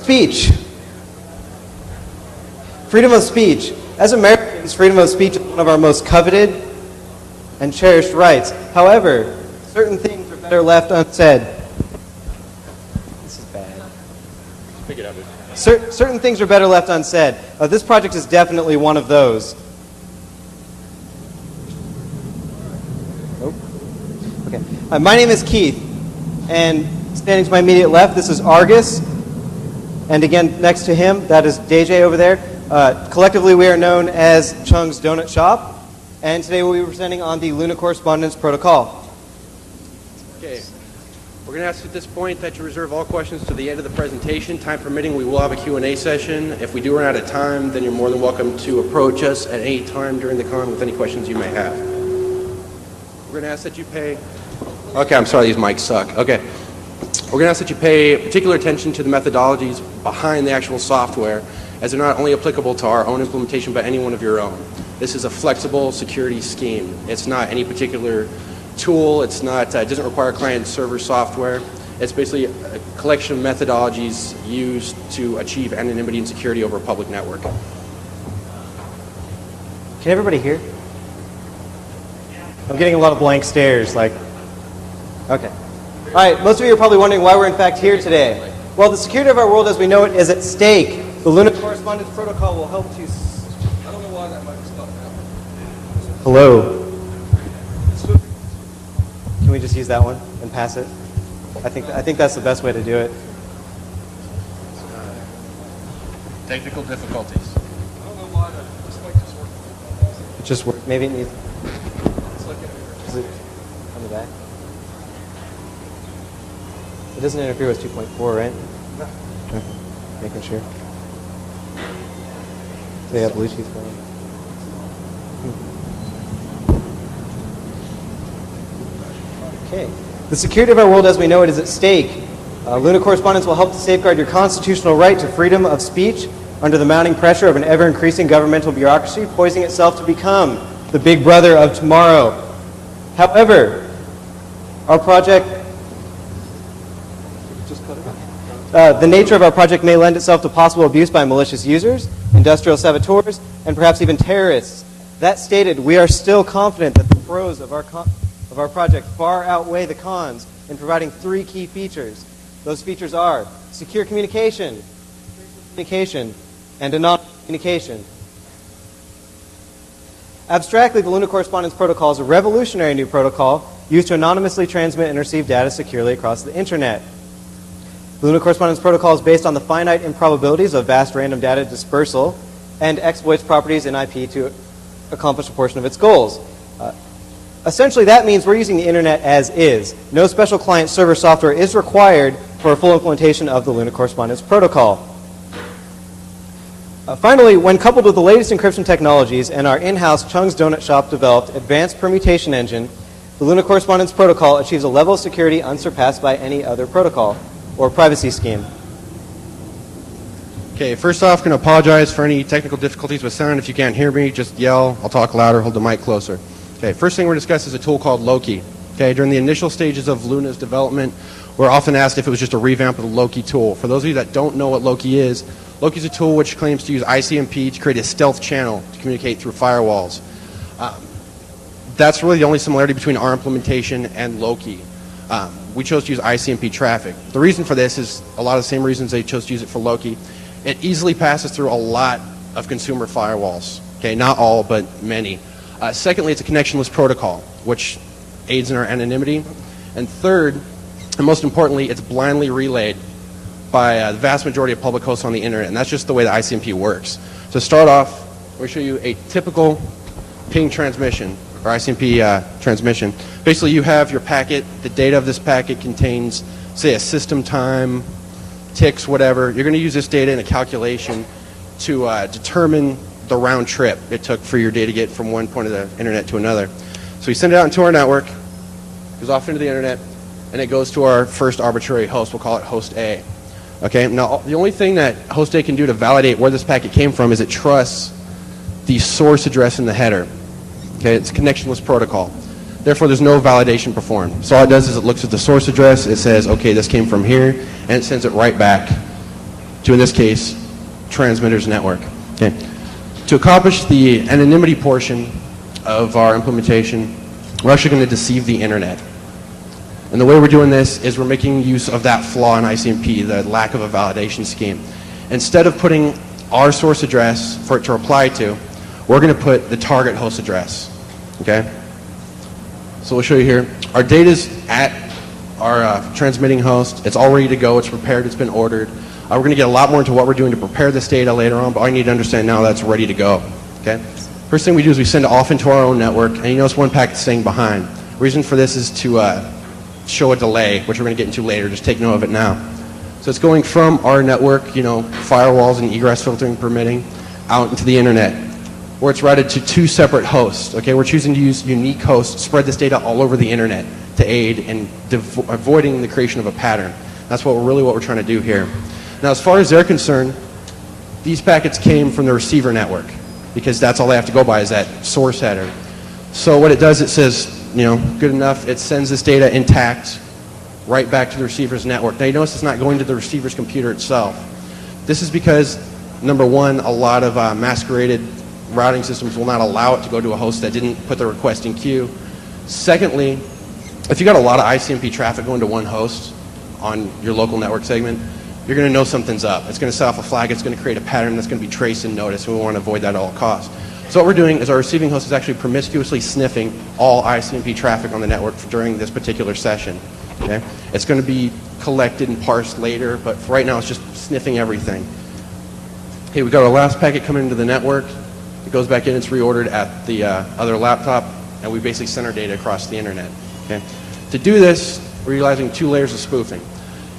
Speech. Freedom of speech. As Americans, freedom of speech is one of our most coveted and cherished rights. However, certain things are better left unsaid. This is bad. Pick it up. Certain things are better left unsaid. This project is definitely one of those. Oh. Okay. My name is Keith, and standing to my immediate left, this is aRgus, and again next to him, that is DJ over there. Collectively, we are known as Chung's Donut Shop, and today we'll be presenting on the Luna Correspondence Protocol. Okay. We're going to ask at this point that you reserve all questions to the end of the presentation. Time permitting, we will have a Q&A session. If we do run out of time, then you're more than welcome to approach us at any time during the con with any questions you may have. We're going to ask that you pay... Okay, I'm sorry, these mics suck. Okay. We're going to ask that you pay particular attention to the methodologies behind the actual software, as they're not only applicable to our own implementation, but any one of your own. This is a flexible security scheme. It's not any particular tool. It's not. It doesn't require client-server software. It's basically a collection of methodologies used to achieve anonymity and security over a public network. Can everybody hear? I'm getting a lot of blank stares, like, okay. All right, most of you are probably wondering why we're in fact here today. Well, the security of our world as we know it is at stake. The Luna Correspondence Protocol will help to... I don't know why that mic is stuck now. Hello. Can we just use that one and pass it? I think that's the best way to do it. Technical difficulties. I don't know why this mic just worked. It just worked. Maybe it needs... It's like Is it on the back? It doesn't interfere with 2.4, right? No. Okay. Making sure. Do they have Bluetooth going? Okay. The security of our world as we know it is at stake. Luna Correspondence will help to safeguard your constitutional right to freedom of speech under the mounting pressure of an ever-increasing governmental bureaucracy poising itself to become the big brother of tomorrow. However, our project... the nature of our project may lend itself to possible abuse by malicious users, industrial saboteurs, and perhaps even terrorists. That stated, we are still confident that the pros of our project far outweigh the cons in providing three key features. Those features are secure communication, and anonymous communication. Abstractly, the Luna Correspondence Protocol is a revolutionary new protocol used to anonymously transmit and receive data securely across the internet. The Luna Correspondence Protocol is based on the finite improbabilities of vast random data dispersal and exploits properties in IP to accomplish a portion of its goals. Essentially, that means we're using the internet as is. No special client-server software is required for a full implementation of the Luna Correspondence Protocol. Finally, when coupled with the latest encryption technologies and our in-house Chung's Donut Shop developed advanced permutation engine, the Luna Correspondence Protocol achieves a level of security unsurpassed by any other protocol or privacy scheme. Okay, first off, I'm going to apologize for any technical difficulties with sound. If you can't hear me, just yell. I'll talk louder, hold the mic closer. Okay, first thing we're going to discuss is a tool called Loki. Okay, during the initial stages of Luna's development, we're often asked if it was just a revamp of the Loki tool. For those of you that don't know what Loki is a tool which claims to use ICMP to create a stealth channel to communicate through firewalls. That's really the only similarity between our implementation and Loki. We chose to use ICMP traffic. The reason for this is a lot of the same reasons they chose to use it for Loki. It easily passes through a lot of consumer firewalls. Okay, not all, but many. Secondly, it's a connectionless protocol, which aids in our anonymity. And third, and most importantly, it's blindly relayed by the vast majority of public hosts on the internet, and that's just the way the ICMP works. To start off, we'll show you a typical ping transmission, or ICMP transmission. Basically, you have your packet. The data of this packet contains, say, a system time, ticks, whatever. You're going to use this data in a calculation to determine the round trip it took for your data to get from one point of the internet to another. So we send it out into our network, goes off into the internet, and it goes to our first arbitrary host. We'll call it host A. Okay. Now, the only thing that host A can do to validate where this packet came from is it trusts the source address in the header. Okay. It's a connectionless protocol. Therefore, there's no validation performed. So all it does is it looks at the source address, it says, okay, this came from here, and it sends it right back to, in this case, transmitter's network. Okay. To accomplish the anonymity portion of our implementation, we're actually going to deceive the internet. And the way we're doing this is we're making use of that flaw in ICMP, the lack of a validation scheme. Instead of putting our source address for it to reply to, we're going to put the target host address. Okay? So we'll show you here. Our data is at our transmitting host. It's all ready to go. It's prepared. It's been ordered. We're going to get a lot more into what we're doing to prepare this data later on, but all you need to understand now that's ready to go. Okay? First thing we do is we send it off into our own network, and you notice one packet staying behind. The reason for this is to show a delay, which we're going to get into later. Just take note of it now. So it's going from our network, firewalls and egress filtering permitting, out into the internet, where it's routed to 2 separate hosts. Okay, we're choosing to use unique hosts, spread this data all over the internet to aid in avoiding the creation of a pattern. That's what we're trying to do here. Now, as far as they're concerned, these packets came from the receiver network, because that's all they have to go by is that source header. So what it does, it says, good enough. It sends this data intact right back to the receiver's network. Now you notice it's not going to the receiver's computer itself. This is because, number one, a lot of masqueraded routing systems will not allow it to go to a host that didn't put the request in queue. Secondly, if you got a lot of ICMP traffic going to one host on your local network segment, you're going to know something's up. It's going to set off a flag. It's going to create a pattern that's going to be traced and noticed, and we want to avoid that at all costs. So what we're doing is our receiving host is actually promiscuously sniffing all ICMP traffic on the network during this particular session. Okay? It's going to be collected and parsed later, but for right now it's just sniffing everything. Okay, we got our last packet coming into the network. It goes back in, it's reordered at the other laptop, and we basically send our data across the internet. Okay? To do this, we're utilizing 2 layers of spoofing.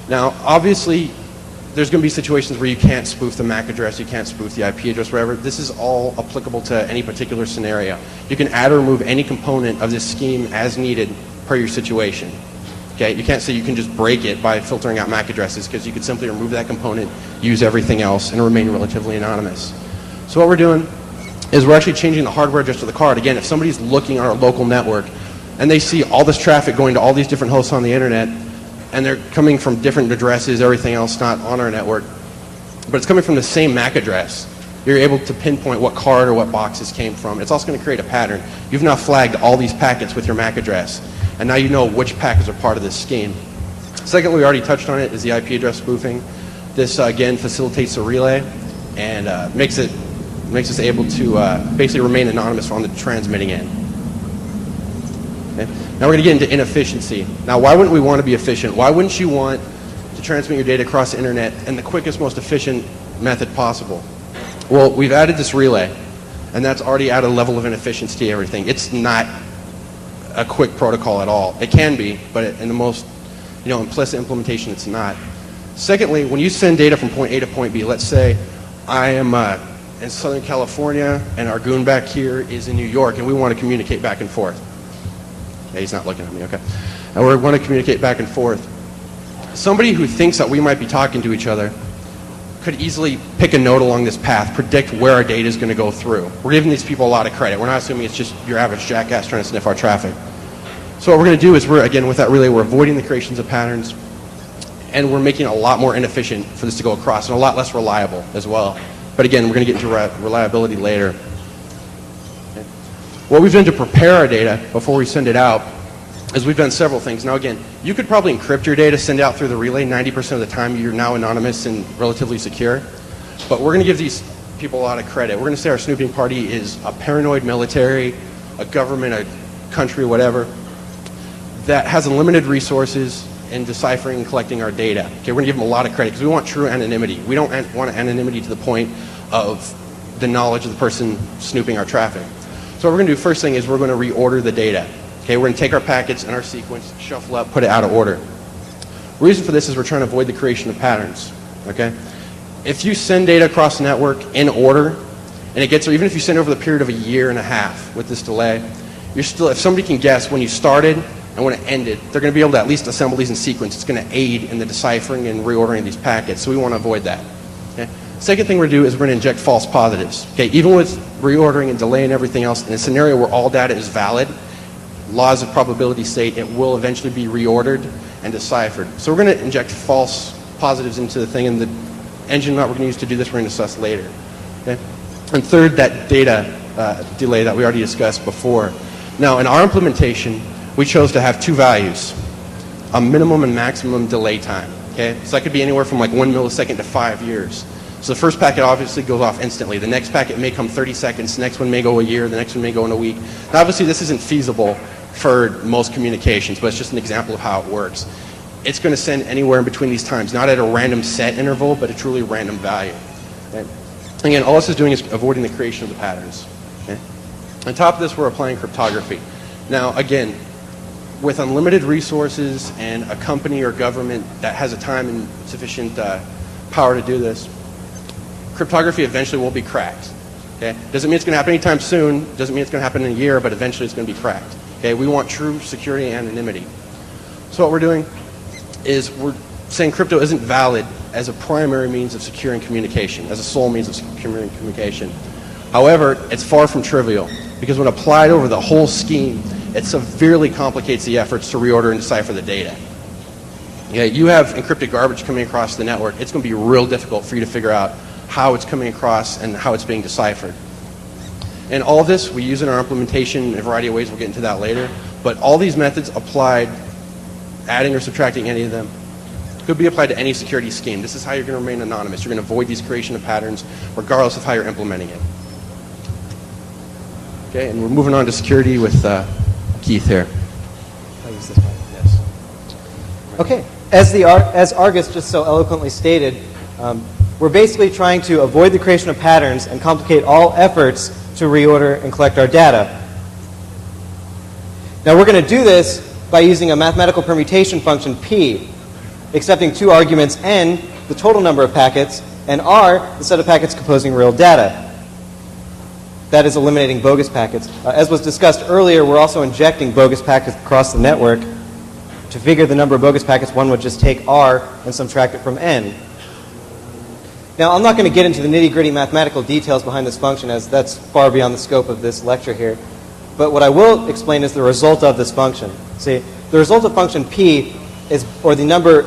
Now, obviously, there's going to be situations where you can't spoof the MAC address, you can't spoof the IP address, whatever. This is all applicable to any particular scenario. You can add or remove any component of this scheme as needed per your situation. Okay? You can't say you can just break it by filtering out MAC addresses, because you could simply remove that component, use everything else, and remain relatively anonymous. So what we're doing is we're actually changing the hardware address of the card. Again, if somebody's looking on our local network and they see all this traffic going to all these different hosts on the internet, and they're coming from different addresses, everything else not on our network, but it's coming from the same MAC address, you're able to pinpoint what card or what boxes came from. It's also going to create a pattern. You've now flagged all these packets with your MAC address, and now you know which packets are part of this scheme. Secondly, we already touched on it, is the IP address spoofing. This, again, facilitates the relay and makes us able to basically remain anonymous on the transmitting end. Okay. Now we're going to get into inefficiency. Now, why wouldn't we want to be efficient? Why wouldn't you want to transmit your data across the internet in the quickest, most efficient method possible? Well, we've added this relay, and that's already added a level of inefficiency to everything. It's not a quick protocol at all. It can be, but in the most implicit implementation, it's not. Secondly, when you send data from point A to point B, let's say I am in Southern California, and our goon back here is in New York, and we want to communicate back and forth. Yeah, he's not looking at me, okay. And we want to communicate back and forth. Somebody who thinks that we might be talking to each other could easily pick a node along this path, predict where our data is going to go through. We're giving these people a lot of credit. We're not assuming it's just your average jackass trying to sniff our traffic. So what we're going to do is again, with that relay, we're avoiding the creations of patterns, and we're making it a lot more inefficient for this to go across, and a lot less reliable as well. But again, we're going to get into reliability later. What we've done to prepare our data before we send it out is we've done several things. Now again, you could probably encrypt your data, send it out through the relay. 90% of the time you're now anonymous and relatively secure. But we're going to give these people a lot of credit. We're going to say our snooping party is a paranoid military, a government, a country, whatever, that has unlimited resources in deciphering and collecting our data. Okay, we're going to give them a lot of credit because we want true anonymity. We don't want anonymity to the point of the knowledge of the person snooping our traffic. So what we're going to do first thing is we're going to reorder the data. Okay, we're going to take our packets and our sequence, shuffle up, put it out of order. The reason for this is we're trying to avoid the creation of patterns. Okay, if you send data across the network in order, and it gets there, even if you send over the period of a year and a half with this delay, you're still, if somebody can guess when you started and when it ended, they're going to be able to at least assemble these in sequence. It's going to aid in the deciphering and reordering these packets, so we want to avoid that. Okay? Second thing we're going to do is we're going to inject false positives. Okay? Even with reordering and delay and everything else, in a scenario where all data is valid, laws of probability state, it will eventually be reordered and deciphered. So we're going to inject false positives into the thing, and the engine that we're going to use to do this we're going to discuss later. Okay? And third, that data delay that we already discussed before. Now, in our implementation, we chose to have two values, a minimum and maximum delay time. Okay? So that could be anywhere from like 1 millisecond to 5 years. So the first packet obviously goes off instantly. The next packet may come 30 seconds. The next one may go a year. The next one may go in a week. Now, obviously, this isn't feasible for most communications, but it's just an example of how it works. It's going to send anywhere in between these times, not at a random set interval, but a truly random value. Okay? Again, all this is doing is avoiding the creation of the patterns. Okay? On top of this, we're applying cryptography. Now, again, with unlimited resources and a company or government that has a time and sufficient power to do this, cryptography eventually will be cracked. Okay? Doesn't mean it's going to happen anytime soon. Doesn't mean it's going to happen in a year, but eventually it's going to be cracked. Okay? We want true security and anonymity. So what we're doing is we're saying crypto isn't valid as a primary means of securing communication, as a sole means of securing communication. However, it's far from trivial, because when applied over the whole scheme, it severely complicates the efforts to reorder and decipher the data. Okay, you have encrypted garbage coming across the network. It's going to be real difficult for you to figure out how it's coming across and how it's being deciphered. And all this we use in our implementation in a variety of ways. We'll get into that later. But all these methods applied, adding or subtracting any of them, could be applied to any security scheme. This is how you're going to remain anonymous. You're going to avoid these creation of patterns regardless of how you're implementing it. Okay, and we're moving on to security with Keith here. I'll use this one. Yes. Okay. As aRgus just so eloquently stated, we're basically trying to avoid the creation of patterns and complicate all efforts to reorder and collect our data. Now we're going to do this by using a mathematical permutation function p, accepting two arguments, n, the total number of packets, and r, the set of packets composing real data. That is eliminating bogus packets. As was discussed earlier, we're also injecting bogus packets across the network. To figure the number of bogus packets, one would just take r and subtract it from n. Now, I'm not going to get into the nitty-gritty mathematical details behind this function, as that's far beyond the scope of this lecture here. But what I will explain is the result of this function. See, the result of function p is, or the number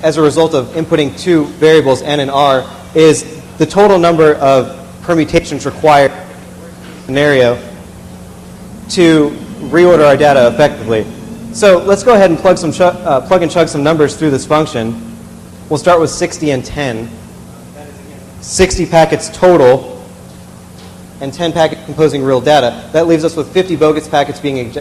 as a result of inputting two variables, n and r, is the total number of permutations required scenario to reorder our data effectively. So let's go ahead and plug and chug some numbers through this function. We'll start with 60 and 10. 60 packets total and 10 packets composing real data. That leaves us with 50 bogus packets being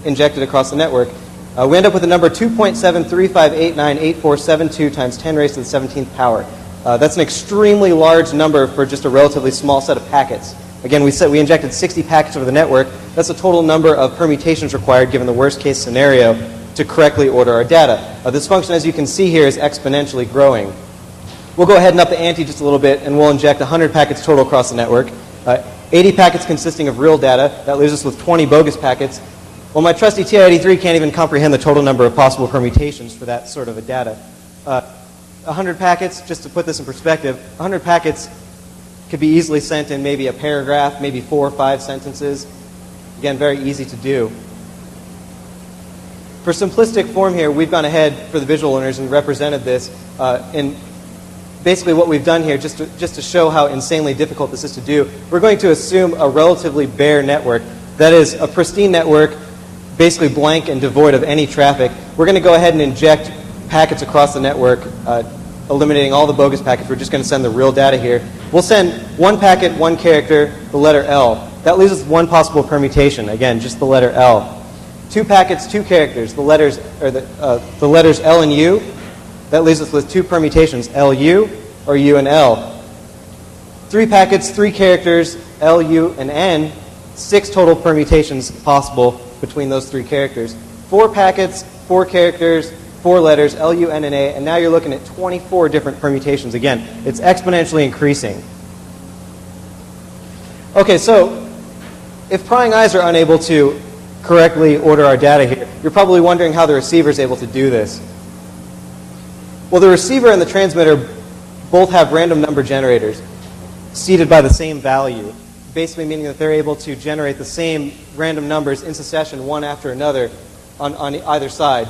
injected across the network. We end up with a number 2.73589847 times 10 raised to the 17th power. That's an extremely large number for just a relatively small set of packets. Again, we said we injected 60 packets over the network. That's the total number of permutations required given the worst case scenario to correctly order our data. This function, as you can see here, is exponentially growing. We'll go ahead and up the ante just a little bit, and we'll inject 100 packets total across the network. 80 packets consisting of real data. That leaves us with 20 bogus packets. Well, my trusty TI-83 can't even comprehend the total number of possible permutations for that sort of a data. 100 packets, just to put this in perspective, 100 packets could be easily sent in maybe a paragraph, maybe 4 or 5 sentences. Again, very easy to do. For simplistic form here, we've gone ahead for the visual learners and represented this in basically what we've done here, just to show how insanely difficult this is to do. We're going to assume a relatively bare network. That is, a pristine network, basically blank and devoid of any traffic. We're going to go ahead and inject packets across the network, eliminating all the bogus packets. We're just going to send the real data here. We'll send one packet, one character, the letter L. That leaves us with one possible permutation. Again, just the letter L. 2 packets, 2 characters, the letters L and U. That leaves us with 2 permutations, LU or U and L. 3 packets, 3 characters, LU and N. 6 total permutations possible between those 3 characters. 4 packets, 4 characters, 4 letters, LU, N, and A, and now you're looking at 24 different permutations. Again, it's exponentially increasing. Okay, so if prying eyes are unable to correctly order our data here, you're probably wondering how the receiver is able to do this. Well, the receiver and the transmitter both have random number generators seeded by the same value, basically meaning that they're able to generate the same random numbers in succession, one after another, on either side.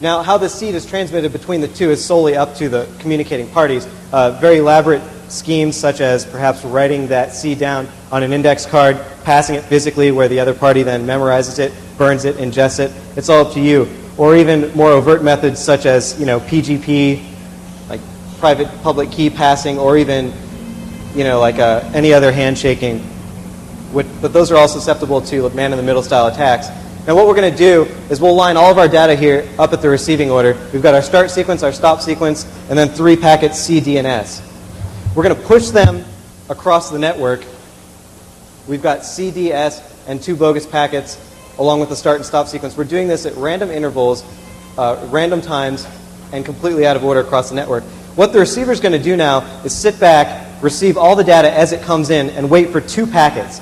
Now, how the seed is transmitted between the two is solely up to the communicating parties. Very elaborate schemes, such as perhaps writing that seed down on an index card, passing it physically where the other party then memorizes it, burns it, ingests it. It's all up to you. Or even more overt methods such as, PGP, like private public key passing, or even, like any other handshaking. But those are all susceptible to man-in-the-middle style attacks. Now what we're going to do is we'll line all of our data here up at the receiving order. We've got our start sequence, our stop sequence, and then 3 packets C, D, and S. We're going to push them across the network. We've got C, D, S, and 2 bogus packets along with the start and stop sequence. We're doing this at random intervals, random times, and completely out of order across the network. What the receiver is going to do now is sit back, receive all the data as it comes in, and wait for 2 packets.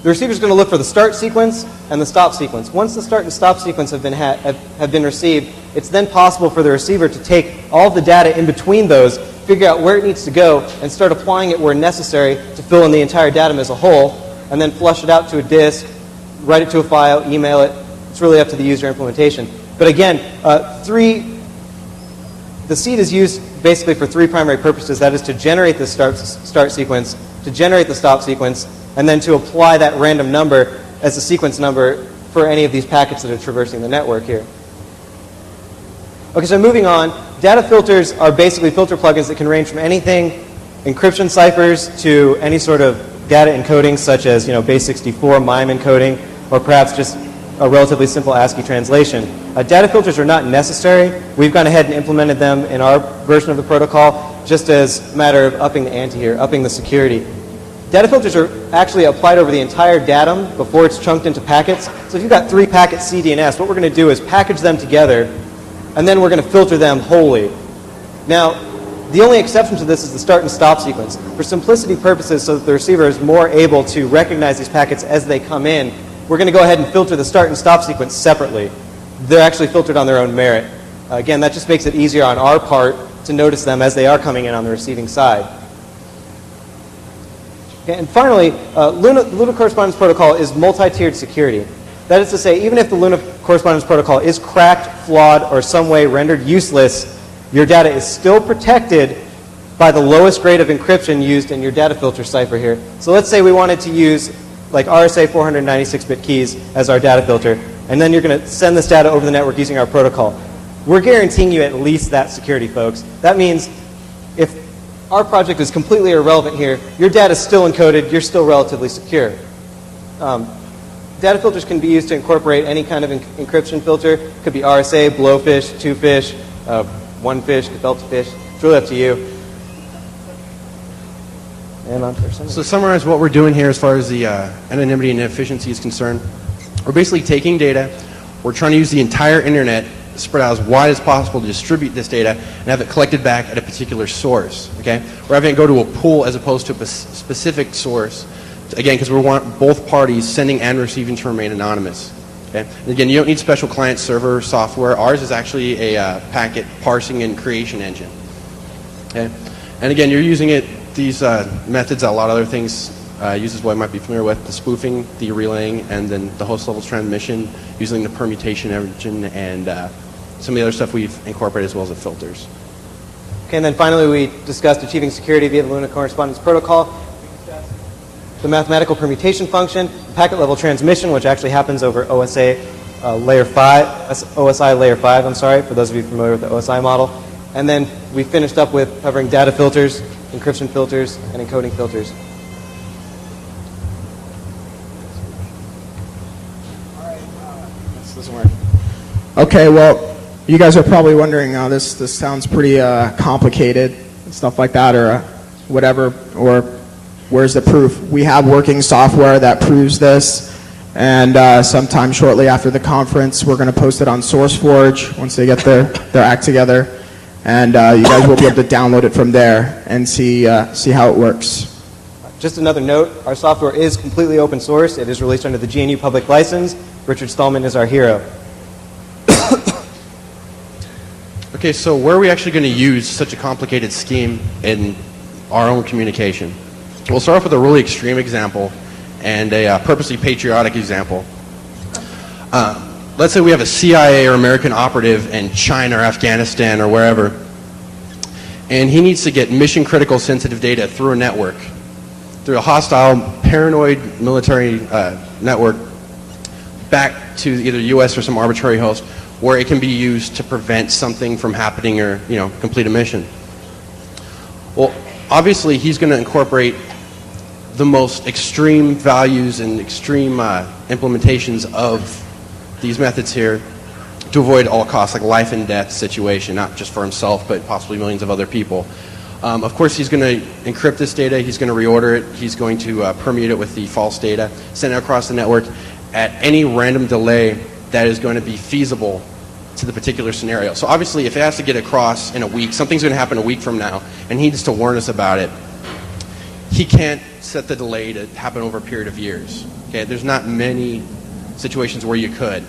The receiver is going to look for the start sequence and the stop sequence. Once the start and stop sequence have been received, it's then possible for the receiver to take all of the data in between those, figure out where it needs to go, and start applying it where necessary to fill in the entire datum as a whole, and then flush it out to a disk, write it to a file, email it. It's really up to the user implementation. But again, the seed is used basically for 3 primary purposes. That is to generate the start sequence, to generate the stop sequence, and then to apply that random number as a sequence number for any of these packets that are traversing the network here. Okay, so moving on, data filters are basically filter plugins that can range from anything, encryption ciphers, to any sort of data encoding such as base64, MIME encoding, or perhaps just a relatively simple ASCII translation. Data filters are not necessary. We've gone ahead and implemented them in our version of the protocol just as a matter of upping the ante here, upping the security. Data filters are actually applied over the entire datum before it's chunked into packets. So if you've got 3 packets C, D, and S, what we're going to do is package them together, and then we're going to filter them wholly. Now, the only exception to this is the start and stop sequence. For simplicity purposes, so that the receiver is more able to recognize these packets as they come in, we're going to go ahead and filter the start and stop sequence separately. They're actually filtered on their own merit. Again, that just makes it easier on our part to notice them as they are coming in on the receiving side. Okay, and finally, Luna Correspondence Protocol is multi-tiered security. That is to say, even if the Luna Correspondence Protocol is cracked, flawed, or some way rendered useless, your data is still protected by the lowest grade of encryption used in your data filter cipher here. So let's say we wanted to use like RSA 496-bit keys as our data filter, and then you're going to send this data over the network using our protocol. We're guaranteeing you at least that security, folks. That means if our project is completely irrelevant here, your data is still encoded, you're still relatively secure. Data filters can be used to incorporate any kind of encryption filter. It could be RSA, blowfish, 2fish, 1fish, gefilte fish. It's really up to you. And on to So to summarize what we're doing here as far as the anonymity and efficiency is concerned, we're basically taking data, we're trying to use the entire internet, spread out as wide as possible to distribute this data and have it collected back at a particular source. Okay? We're having it go to a pool as opposed to a specific source, again, because we want both parties sending and receiving to remain anonymous. Okay? And again, you don't need special client server software. Ours is actually a packet parsing and creation engine. Okay? And again, you're using these methods that a lot of other things users might be familiar with, the spoofing, the relaying, and then the host level transmission using the permutation engine and some of the other stuff we've incorporated as well as the filters. Okay, and then finally we discussed achieving security via the Luna Correspondence Protocol, the mathematical permutation function, packet level transmission, which actually happens over OSI layer 5, I'm sorry, for those of you familiar with the OSI model. And then we finished up with covering data filters, encryption filters, and encoding filters. This doesn't work. Okay, well, you guys are probably wondering, this sounds pretty complicated and stuff like that, or whatever, or where's the proof? We have working software that proves this, and sometime shortly after the conference, we're going to post it on SourceForge once they get their act together. And you guys will be able to download it from there and see how it works. Just another note, our software is completely open source. It is released under the GNU public license. Richard Stallman is our hero. Okay, so where are we actually going to use such a complicated scheme in our own communication? We'll start off with a really extreme example and a purposely patriotic example. let's say we have a CIA or American operative in China or Afghanistan or wherever, and he needs to get mission-critical sensitive data through a network, through a hostile, paranoid military network, back to either U.S. or some arbitrary host, where it can be used to prevent something from happening or, complete a mission. Well, obviously, he's going to incorporate the most extreme values and extreme implementations of these methods here to avoid all costs, like life and death situation, not just for himself, but possibly millions of other people. Of course, he's going to encrypt this data, he's going to reorder it, he's going to permeate it with the false data, send it across the network at any random delay that is going to be feasible to the particular scenario. So obviously, if it has to get across in a week, something's going to happen a week from now, and he needs to warn us about it, he can't set the delay to happen over a period of years. Okay, there's not many situations where you could,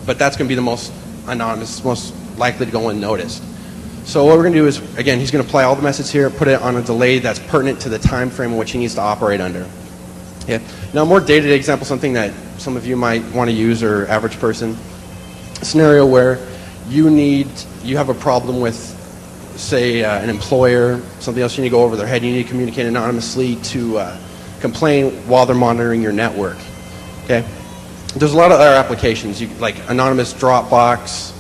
but that's going to be the most anonymous, most likely to go unnoticed. So what we're going to do is, again, he's going to apply all the methods here, put it on a delay that's pertinent to the time frame in which he needs to operate under. Yeah. Now, a more day-to-day example, something that some of you might want to use, or average person, a scenario where you have a problem with, say, an employer, something else you need to go over their head, you need to communicate anonymously to complain while they're monitoring your network. Okay? There's a lot of other applications, like anonymous Dropbox,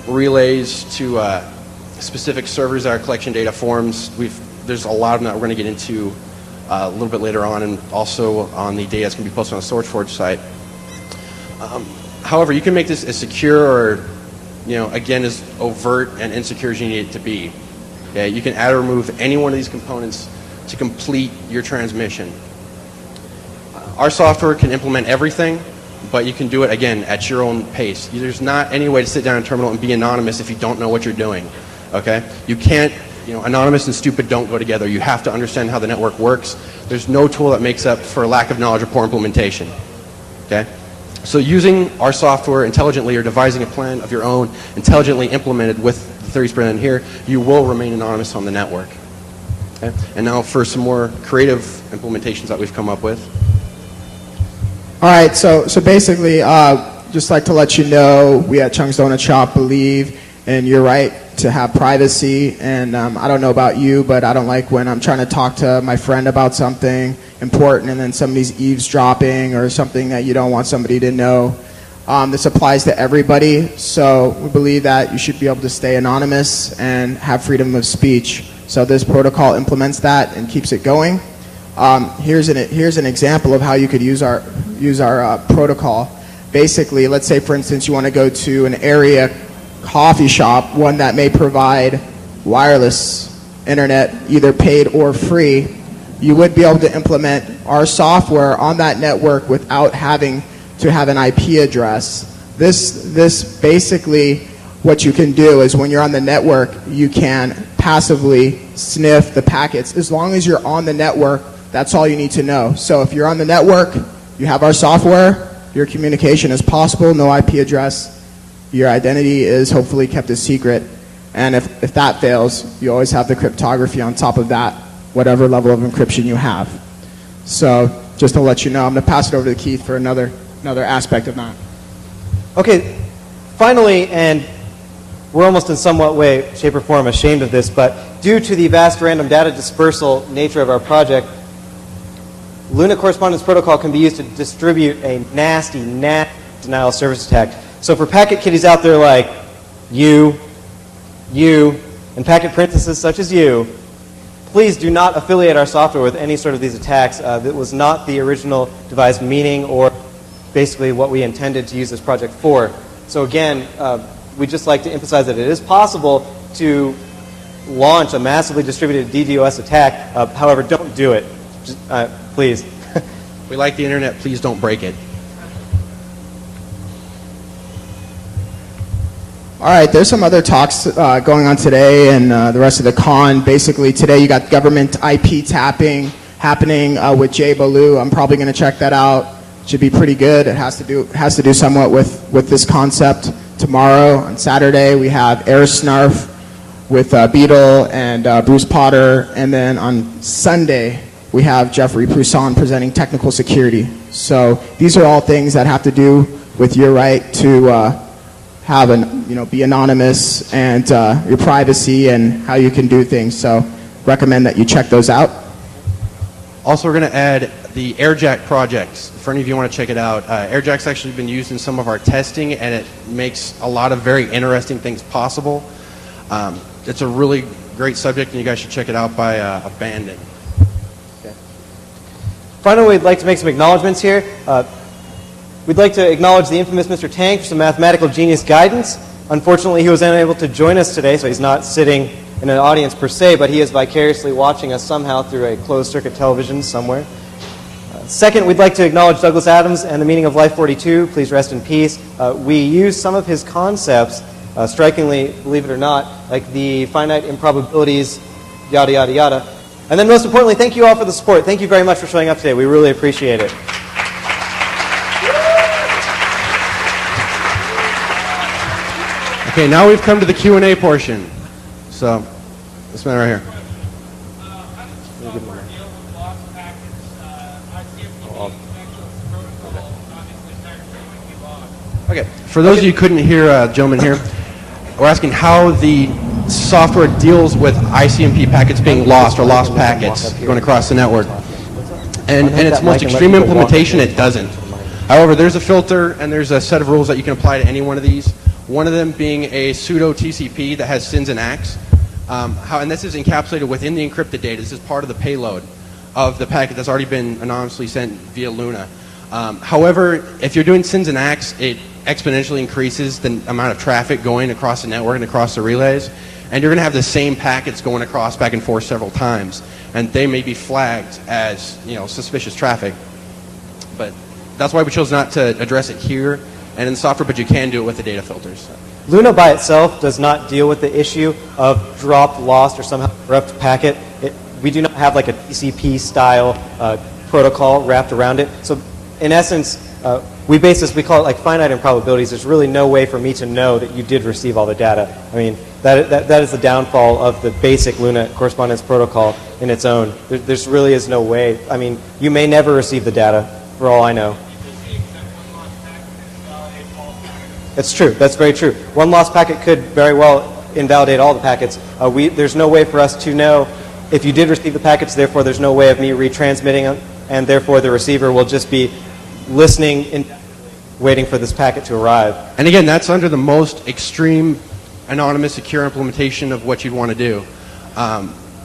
relays to specific servers that are collecting data forms. There's a lot of them that we're going to get into a little bit later on, and also on the data that's going to be posted on the SourceForge site. However, you can make this as secure or, again, as overt and insecure as you need it to be. Okay? You can add or remove any one of these components to complete your transmission. Our software can implement everything, but you can do it, again, at your own pace. There's not any way to sit down in a terminal and be anonymous if you don't know what you're doing. Okay? You can't, anonymous and stupid don't go together. You have to understand how the network works. There's no tool that makes up for lack of knowledge or poor implementation. Okay? So using our software intelligently, or devising a plan of your own intelligently implemented with the theories presented here, you will remain anonymous on the network. Okay? And now for some more creative implementations that we've come up with. All right, so basically, just like to let you know, we at Chung's Donut Shop believe in your right to have privacy, and I don't know about you, but I don't like when I'm trying to talk to my friend about something important and then somebody's eavesdropping or something that you don't want somebody to know. This applies to everybody, so we believe that you should be able to stay anonymous and have freedom of speech. So this protocol implements that and keeps it going. Here's an example of how you could use our protocol. Basically, let's say, for instance, you want to go to an area coffee shop, one that may provide wireless internet, either paid or free. You would be able to implement our software on that network without having to have an IP address. This basically, what you can do is when you're on the network, you can passively sniff the packets. As long as you're on the network, that's all you need to know. So if you're on the network, you have our software, your communication is possible, no IP address, your identity is hopefully kept a secret, and if that fails, you always have the cryptography on top of that, whatever level of encryption you have. So just to let you know, I'm going to pass it over to Keith for another aspect of that. Okay, finally, and we're almost in somewhat way, shape, or form ashamed of this, but due to the vast random data dispersal nature of our project, Luna Correspondence Protocol can be used to distribute a nasty denial of service attack. So for packet kiddies out there like you, and packet princesses such as you, please do not affiliate our software with any sort of these attacks. That was not the original devised meaning or basically what we intended to use this project for. So again, we'd just like to emphasize that it is possible to launch a massively distributed DDoS attack. However, don't do it. Just, please. We like the internet, please don't break it. All right, there's some other talks going on today and the rest of the con. Basically, today you got government IP tapping happening with Jay Ballou. I'm probably going to check that out. Should be pretty good. It has to do somewhat with this concept. Tomorrow, on Saturday, we have aRSnarf with Beetle and Bruce Potter. And then on Sunday, we have Jeffrey Poussin presenting technical security. So these are all things that have to do with your right to have be anonymous and your privacy and how you can do things. So recommend that you check those out. Also, we're going to add the AirJack projects. For any of you who want to check it out, AirJack's actually been used in some of our testing, and it makes a lot of very interesting things possible. It's a really great subject, and you guys should check it out by Abandon. Okay. Finally, we'd like to make some acknowledgments here. We'd like to acknowledge the infamous Mr. Tang for some mathematical genius guidance. Unfortunately, he was unable to join us today, so he's not sitting in an audience per se, but he is vicariously watching us somehow through a closed-circuit television somewhere. Second, we'd like to acknowledge Douglas Adams and the meaning of Life 42. Please rest in peace. We use some of his concepts, strikingly, believe it or not, like the finite improbabilities, yada, yada, yada. And then most importantly, thank you all for the support. Thank you very much for showing up today. We really appreciate it. Okay, now we've come to the Q&A portion. So, this man right here. Okay, for those of you who couldn't hear gentleman here, we're asking how the software deals with ICMP packets being lost or lost packets going across the network. And in its most extreme implementation, it doesn't. However, there's a filter and there's a set of rules that you can apply to any one of these. One of them being a pseudo TCP that has sins and acts. And this is encapsulated within the encrypted data. This is part of the payload of the packet that's already been anonymously sent via Luna. However, if you're doing sins and acts, it exponentially increases the amount of traffic going across the network and across the relays. And you're going to have the same packets going across back and forth several times. And they may be flagged as suspicious traffic. But that's why we chose not to address it here and in the software, but you can do it with the data filters. Luna by itself does not deal with the issue of dropped, lost, or somehow corrupt packet. We do not have like a TCP-style protocol wrapped around it. So in essence, we call it like finite improbabilities. There's really no way for me to know that you did receive all the data. I mean, that is the downfall of the basic Luna correspondence protocol in its own. There's really is no way. I mean, you may never receive the data, for all I know. That's true. That's very true. One lost packet could very well invalidate all the packets. There's no way for us to know if you did receive the packets, therefore there's no way of me retransmitting them, and therefore the receiver will just be listening indefinitely, waiting for this packet to arrive. And again, that's under the most extreme anonymous secure implementation of what you'd want to do.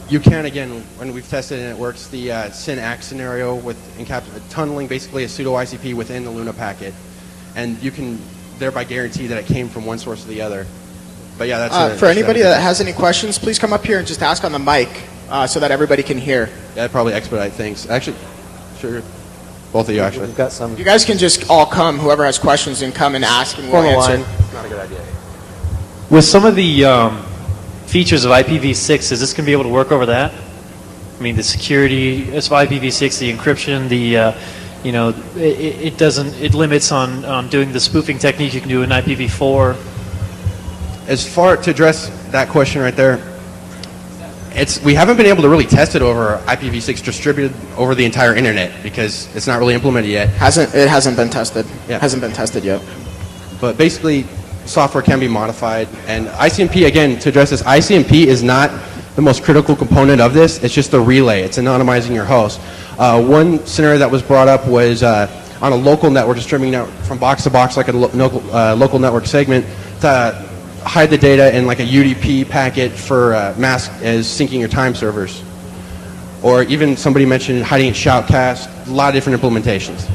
You can, again, when we've tested and it works, the SYN-ACT scenario with tunneling basically a pseudo ICP within the Luna packet, and you can thereby guarantee that it came from one source or the other. But yeah, that's for anybody that has any questions, please come up here and just ask on the mic so that everybody can hear. Yeah, that'd probably expedite things. Actually, sure, both of you actually. We've got some. You guys can just all come. Whoever has questions and come and ask, and we'll answer. It's not a good idea. With some of the features of IPv6, is this going to be able to work over that? I mean, the security of IPv6, the encryption, the it limits on doing the spoofing technique you can do in IPv4. As far to address that question right there, we haven't been able to really test it over IPv6 distributed over the entire internet because it's not really implemented yet. It hasn't been tested. Yeah. Hasn't been tested yet. But basically, software can be modified. And ICMP, again, to address this, ICMP is not the most critical component of this. It's just the relay. It's anonymizing your host. One scenario that was brought up was on a local network, distributing from box to box like a local network segment to hide the data in like a UDP packet for mask as syncing your time servers. Or even somebody mentioned hiding in shoutcast, a lot of different implementations.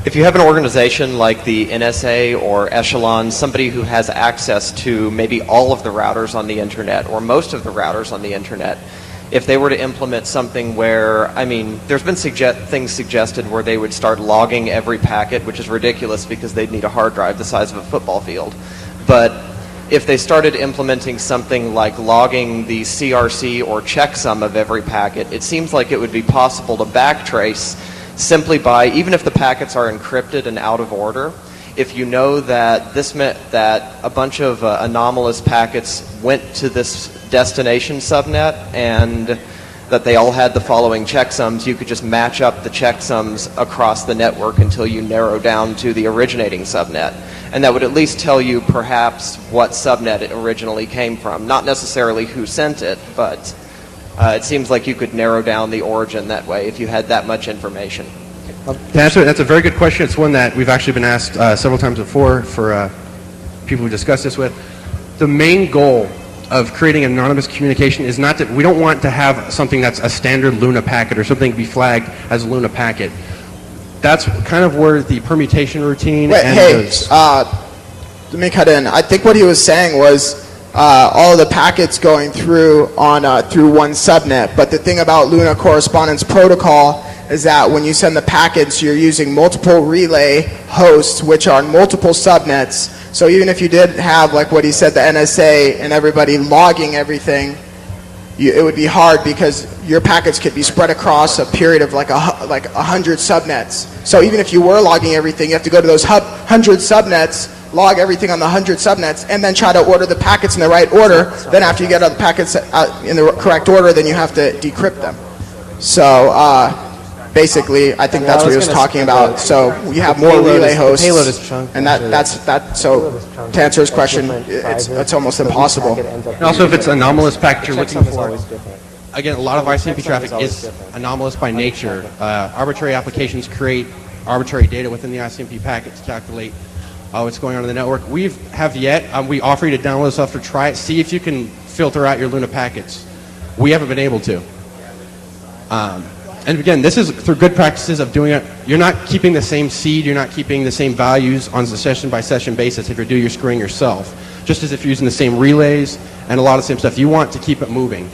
If you have an organization like the NSA or Echelon, somebody who has access to maybe all of the routers on the internet or most of the routers on the internet, if they were to implement something where, I mean, there's been things suggested where they would start logging every packet, which is ridiculous because they'd need a hard drive the size of a football field. But if they started implementing something like logging the CRC or checksum of every packet, it seems like it would be possible to backtrace simply by, even if the packets are encrypted and out of order, if you know that this meant that a bunch of anomalous packets went to this destination subnet and that they all had the following checksums, you could just match up the checksums across the network until you narrow down to the originating subnet. And that would at least tell you perhaps what subnet it originally came from. Not necessarily who sent it, but it seems like you could narrow down the origin that way if you had that much information. That's a very good question. It's one that we've actually been asked several times before for people we discussed this with. The main goal of creating anonymous communication is not that we don't want to have something that's a standard Luna packet or something to be flagged as a Luna packet. That's kind of where the permutation routine Wait, and hey, those... let me cut in. I think what he was saying was all of the packets going through on through one subnet. But the thing about Luna Correspondence Protocol is that when you send the packets, you're using multiple relay hosts, which are multiple subnets. So even if you did have, like what he said, the NSA and everybody logging everything, it would be hard because your packets could be spread across a period of like 100 subnets. So even if you were logging everything, you have to go to those 100 subnets, log everything on the 100 subnets, and then try to order the packets in the right order. Then after you get all the packets in the correct order, then you have to decrypt them. So basically, I think that's what he was talking about. So you have more relay hosts, the payload is chunked. and that. So to answer his question, it's almost impossible. And also, if it's anomalous packet you're looking Checksum is for, always different. again, a lot of ICMP traffic always is different. anomalous by nature. Arbitrary applications create arbitrary data within the ICMP packet to calculate what's going on in the network. We offer you to download this software, try it, see if you can filter out your Luna packets. We haven't been able to. And again, this is through good practices of doing it. You're not keeping the same seed, you're not keeping the same values on a session-by-session basis if you're doing your screening yourself. Just as if you're using the same relays and a lot of the same stuff. You want to keep it moving.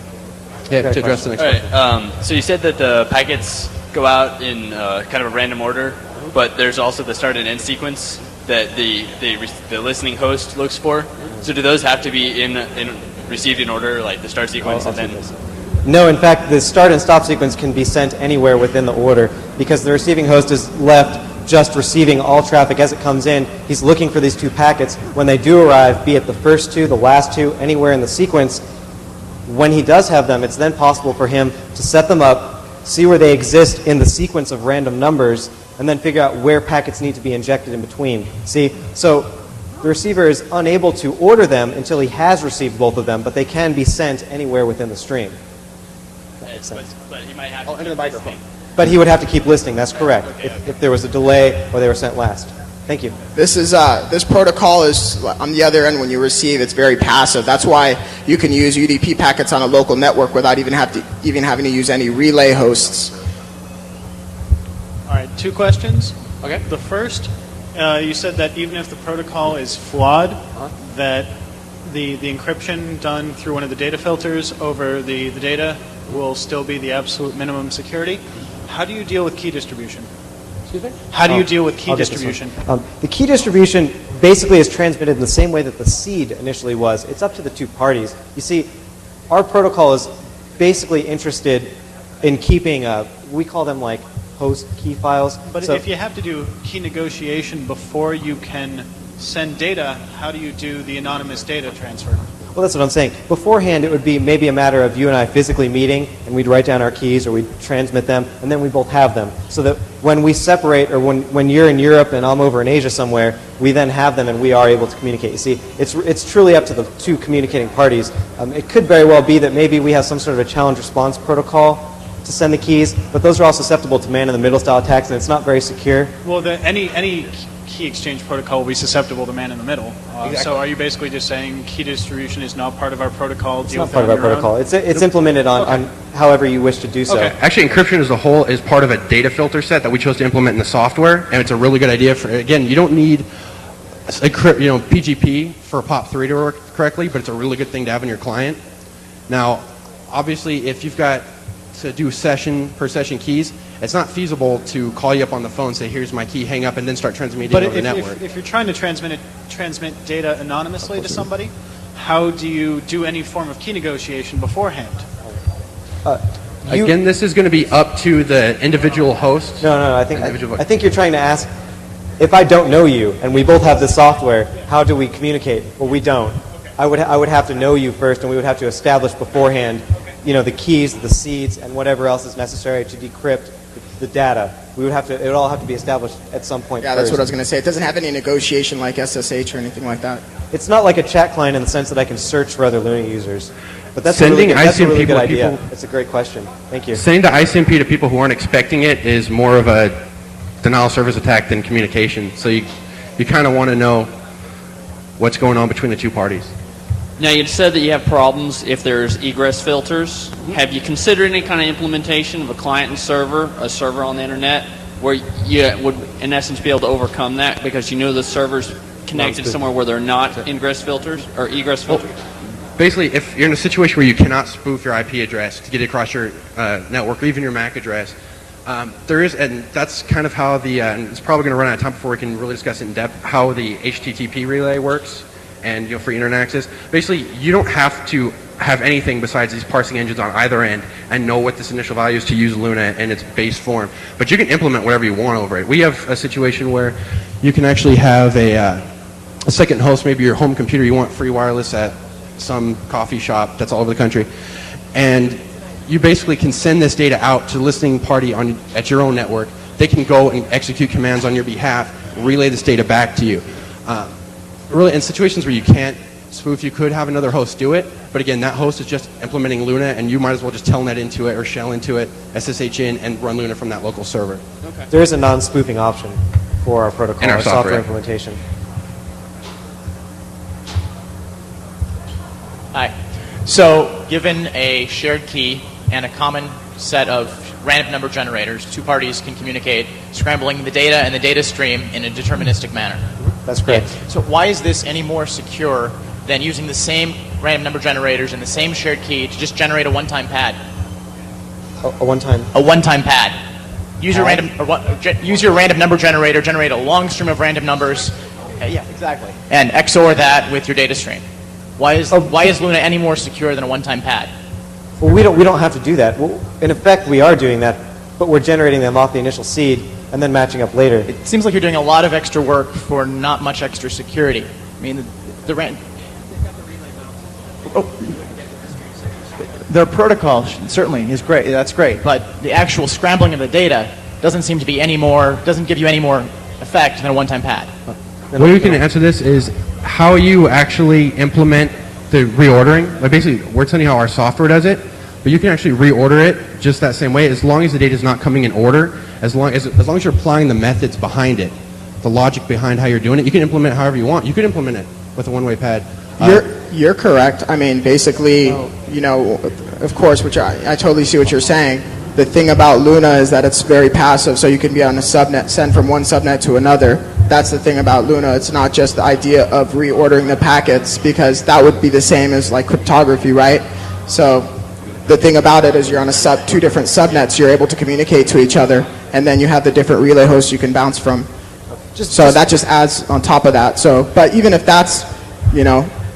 Yeah, to address the next question. All right, so you said that the packets go out in kind of a random order, but there's also the start and end sequence that the listening host looks for. So do those have to be received in order, like the start sequence and then... No, in fact, the start and stop sequence can be sent anywhere within the order because the receiving host is left just receiving all traffic as it comes in. He's looking for these two packets. When they do arrive, be it the first two, the last two, anywhere in the sequence, when he does have them, it's then possible for him to set them up, see where they exist in the sequence of random numbers, and then figure out where packets need to be injected in between. See, so the receiver is unable to order them until he has received both of them, but they can be sent anywhere within the stream. But he might have to Enter the microphone. But he would have to keep listening, that's correct, if there was a delay or they were sent last. Thank you. This protocol is on the other end when you receive. It's very passive. That's why you can use UDP packets on a local network without even having to use any relay hosts. All right, two questions. Okay. The first, you said that even if the protocol is flawed, that the encryption done through one of the data filters over the data will still be the absolute minimum security. How do you deal with key distribution? Excuse me? How do you deal with key I'll get this distribution? one. The key distribution basically is transmitted in the same way that the seed initially was. It's up to the two parties. You see, our protocol is basically interested in keeping, we call them like host key files. But So- if you have to do key negotiation before you can send data, how do you do the anonymous data transfer? Well, that's what I'm saying. Beforehand, it would be maybe a matter of you and I physically meeting, and we'd write down our keys, or we'd transmit them, and then we both have them. So that when we separate, or when you're in Europe and I'm over in Asia somewhere, we then have them and we are able to communicate. You see, it's truly up to the two communicating parties. It could very well be that maybe we have some sort of a challenge response protocol to send the keys, but those are all susceptible to man-in-the-middle style attacks, and it's not very secure. Well, any key exchange protocol will be susceptible to man-in-the-middle. So are you basically just saying key distribution is not part of our protocol? It's not part of our protocol. It's implemented on however you wish to do so. Okay. Actually, encryption as a whole is part of a data filter set that we chose to implement in the software, and it's a really good idea. Again, you don't need PGP for POP3 to work correctly, but it's a really good thing to have in your client. Now, obviously, if you've got to do session per session keys, it's not feasible to call you up on the phone and say, here's my key, hang up, and then start transmitting over the network. If you're trying to transmit data anonymously to somebody, how do you do any form of key negotiation beforehand? Again, this is going to be up to the individual host. No. I think you're trying to ask, if I don't know you and we both have the software, how do we communicate? Well, we don't. I would have to know you first, and we would have to establish beforehand the keys, the seeds, and whatever else is necessary to decrypt the data. It would all have to be established at some point. Yeah, that's first. what I was going to say. It doesn't have any negotiation like SSH or anything like that. It's not like a chat client in the sense that I can search for other Luna users. But that's Sending that's a really ICMP good to idea. people- It's a great question. Thank you. Sending the ICMP to people who aren't expecting it is more of a denial of service attack than communication. So you kind of want to know what's going on between the two parties. Now, you said that you have problems if there's egress filters. Have you considered any kind of implementation of a client and server, a server on the internet, where you would, in essence, be able to overcome that because you know the server's connected somewhere where there are not ingress filters or egress filters? Basically, if you're in a situation where you cannot spoof your IP address to get it across your network or even your MAC address, there is, and that's kind of how and it's probably going to run out of time before we can really discuss it in depth, how the HTTP relay works and for internet access. Basically, you don't have to have anything besides these parsing engines on either end and know what this initial value is to use Luna in its base form. But you can implement whatever you want over it. We have a situation where you can actually have a second host, maybe your home computer, you want free wireless at some coffee shop that's all over the country, and you basically can send this data out to the listening party at your own network. They can go and execute commands on your behalf, relay this data back to you. Really, in situations where you can't spoof, you could have another host do it, but again, that host is just implementing Luna, and you might as well just telnet into it or shell into it, SSH in, and run Luna from that local server. Okay. There is a non-spoofing option for our protocol, In our software. implementation. Hi. So, given a shared key and a common set of random number generators, two parties can communicate, scrambling the data and the data stream in a deterministic manner. That's correct. So why is this any more secure than using the same random number generators and the same shared key to just generate a one-time pad? A one-time. A one-time pad. Use your random number generator, generate a long stream of random numbers. Yeah, exactly. And XOR that with your data stream. Why is Luna any more secure than a one-time pad? Well, we don't have to do that. Well, in effect, we are doing that, but we're generating them off the initial seed and then matching up later. It seems like you're doing a lot of extra work for not much extra security. I mean, their protocol certainly is great. That's great, but the actual scrambling of the data doesn't seem to be doesn't give you any more effect than a one-time pad. The way we can answer this is how you actually implement the reordering. Like basically, we're telling you how our software does it, but you can actually reorder it just that same way as long as the data is not coming in order, as long as you're applying the methods behind it, the logic behind how you're doing it. You can implement it however you want. You could implement it with a one-way pad. You're correct. I mean, basically, of course, which I totally see what you're saying. The thing about Luna is that it's very passive, so you can be on a subnet, send from one subnet to another. That's the thing about Luna. It's not just the idea of reordering the packets, because that would be the same as like cryptography, right? So the thing about it is you're on two different subnets. You're able to communicate to each other, and then you have the different relay hosts you can bounce from. That just adds on top of that. So, but even if that's,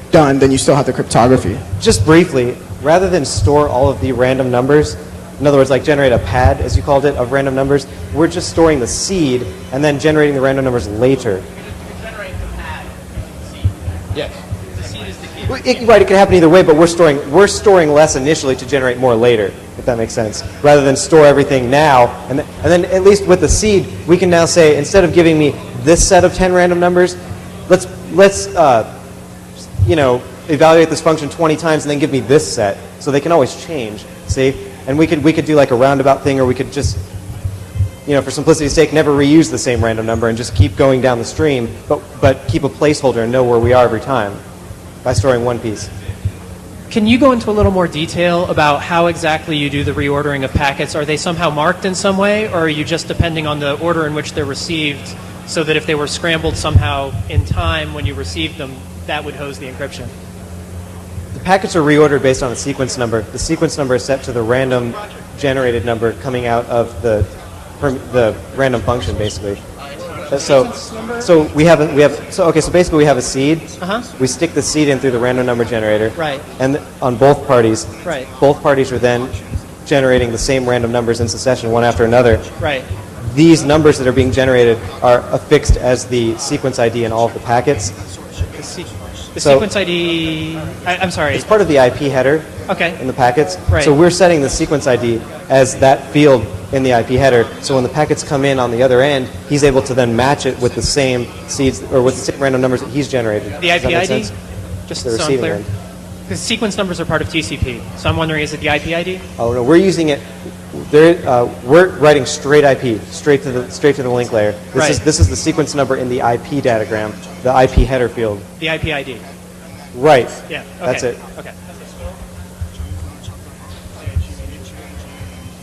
done, then you still have the cryptography. Just briefly, rather than store all of the random numbers, in other words, like generate a pad, as you called it, of random numbers, we're just storing the seed and then generating the random numbers later. You can generate the pad using the seed. Yes. The seed is the key. Right, it can happen either way, but we're storing less initially to generate more later, if that makes sense. Rather than store everything now, and then at least with the seed, we can now say, instead of giving me this set of 10 random numbers, let's evaluate this function 20 times and then give me this set, so they can always change. See, and we could do like a roundabout thing, or we could just, for simplicity's sake, never reuse the same random number and just keep going down the stream, but keep a placeholder and know where we are every time by storing one piece. Can you go into a little more detail about how exactly you do the reordering of packets? Are they somehow marked in some way, or are you just depending on the order in which they're received, so that if they were scrambled somehow in time when you received them, that would hose the encryption? The packets are reordered based on a sequence number. The sequence number is set to the random generated number coming out of the random function, basically. So basically we have a seed. We stick the seed in through the random number generator. Right. And on both parties. Right. Both parties are then generating the same random numbers in succession, one after another. Right. These numbers that are being generated are affixed as the sequence ID in all of the packets. The sequence ID, I'm sorry. It's part of the IP header. Okay. in the packets. Right. So we're setting the sequence ID as that field in the IP header. So when the packets come in on the other end, he's able to then match it with the same seeds or with the same random numbers that he's generated. The Does IP that make ID? sense? Just The so I'm receiving clear. end. Because sequence numbers are part of TCP. So I'm wondering, is it the IP ID? Oh no, we're using it. We're writing straight IP, straight to the link layer. This is the sequence number in the IP datagram, the IP header field. The IP ID. Right. Yeah. Okay. That's it. Okay.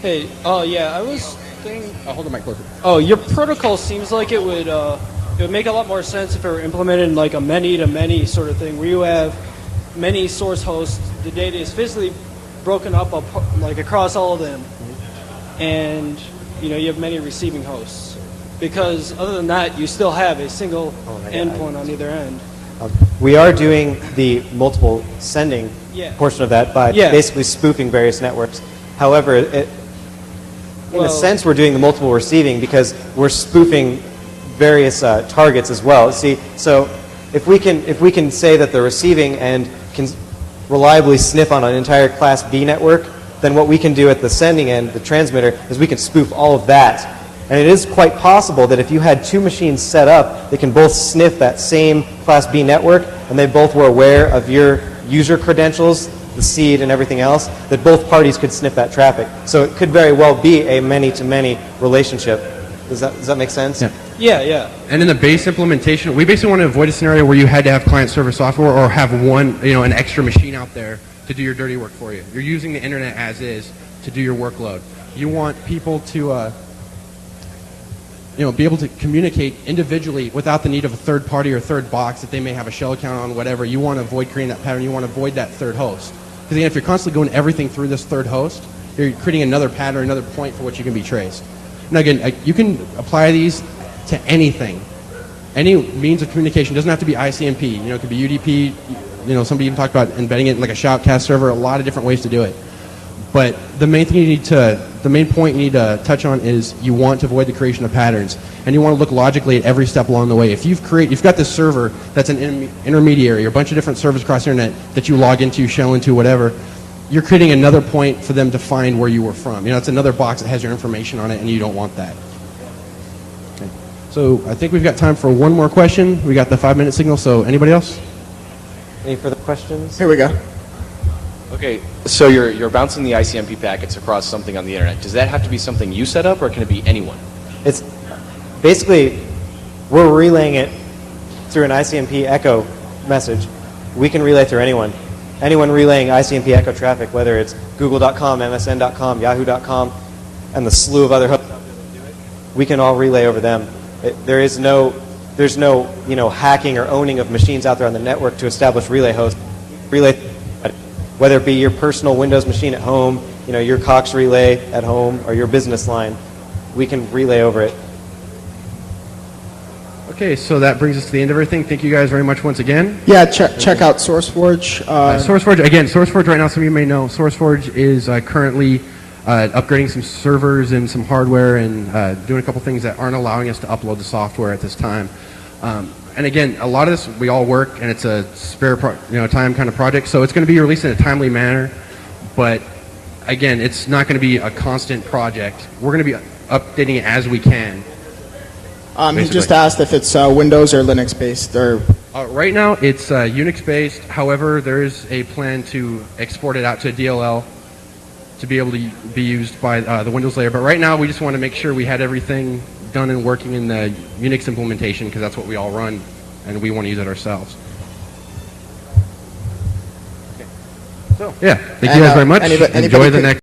Hey, yeah, I was thinking. Hold the mic closer. Oh, your protocol seems like it would make a lot more sense if it were implemented in like a many-to-many sort of thing, where you have many source hosts. The data is physically broken up like across all of them, and you have many receiving hosts. Because other than that, you still have a single endpoint on either end. We are doing the multiple sending portion of that by basically spoofing various networks. However, in a sense, we're doing the multiple receiving because we're spoofing various targets as well. See, so if we can say that the receiving end can reliably sniff on an entire Class B network, then what we can do at the sending end, the transmitter, is we can spoof all of that. And it is quite possible that if you had two machines set up, they can both sniff that same Class B network, and they both were aware of your user credentials, the seed, and everything else, that both parties could sniff that traffic. So it could very well be a many-to-many relationship. Does that make sense? Yeah. And in the base implementation, we basically want to avoid a scenario where you had to have client-server software or have an extra machine out there to do your dirty work for you. You're using the internet as is to do your workload. You want people to be able to communicate individually without the need of a third party or third box that they may have a shell account on, whatever. You want to avoid creating that pattern. You want to avoid that third host. Because again, if you're constantly going everything through this third host, you're creating another pattern, another point for which you can be traced. Now again, you can apply these to anything. Any means of communication. It doesn't have to be ICMP. It could be UDP. Somebody even talked about embedding it in like a shoutcast server. A lot of different ways to do it. But the main point you need to touch on is you want to avoid the creation of patterns, and you want to look logically at every step along the way. If you've got this server that's an intermediary, or a bunch of different servers across the internet that you log into, shell into, whatever, you're creating another point for them to find where you were from. It's another box that has your information on it, and you don't want that. Okay. So I think we've got time for one more question. We got the 5-minute signal. So anybody else? Any further questions? Here we go. Okay, so you're bouncing the ICMP packets across something on the internet. Does that have to be something you set up, or can it be anyone? It's basically, we're relaying it through an ICMP echo message. We can relay through anyone. Anyone relaying ICMP echo traffic, whether it's google.com, msn.com, yahoo.com, and the slew of other hosts, we can all relay over them. There's no hacking or owning of machines out there on the network to establish relay hosts. Relay, whether it be your personal Windows machine at home, your Cox relay at home, or your business line, we can relay over it. Okay, so that brings us to the end of everything. Thank you guys very much once again. Yeah, check out SourceForge. SourceForge right now, some of you may know, SourceForge is currently upgrading some servers and some hardware and doing a couple things that aren't allowing us to upload the software at this time. And again, a lot of this, we all work, and it's a spare time kind of project, so it's going to be released in a timely manner, but again, it's not going to be a constant project. We're going to be updating it as we can. He just asked if it's Windows or Linux-based. Right now, it's Unix-based. However, there is a plan to export it out to a DLL to be able to be used by the Windows layer. But right now, we just want to make sure we had everything done and working in the Unix implementation, because that's what we all run, and we want to use it ourselves. So, yeah, thank you guys very much. Enjoy the next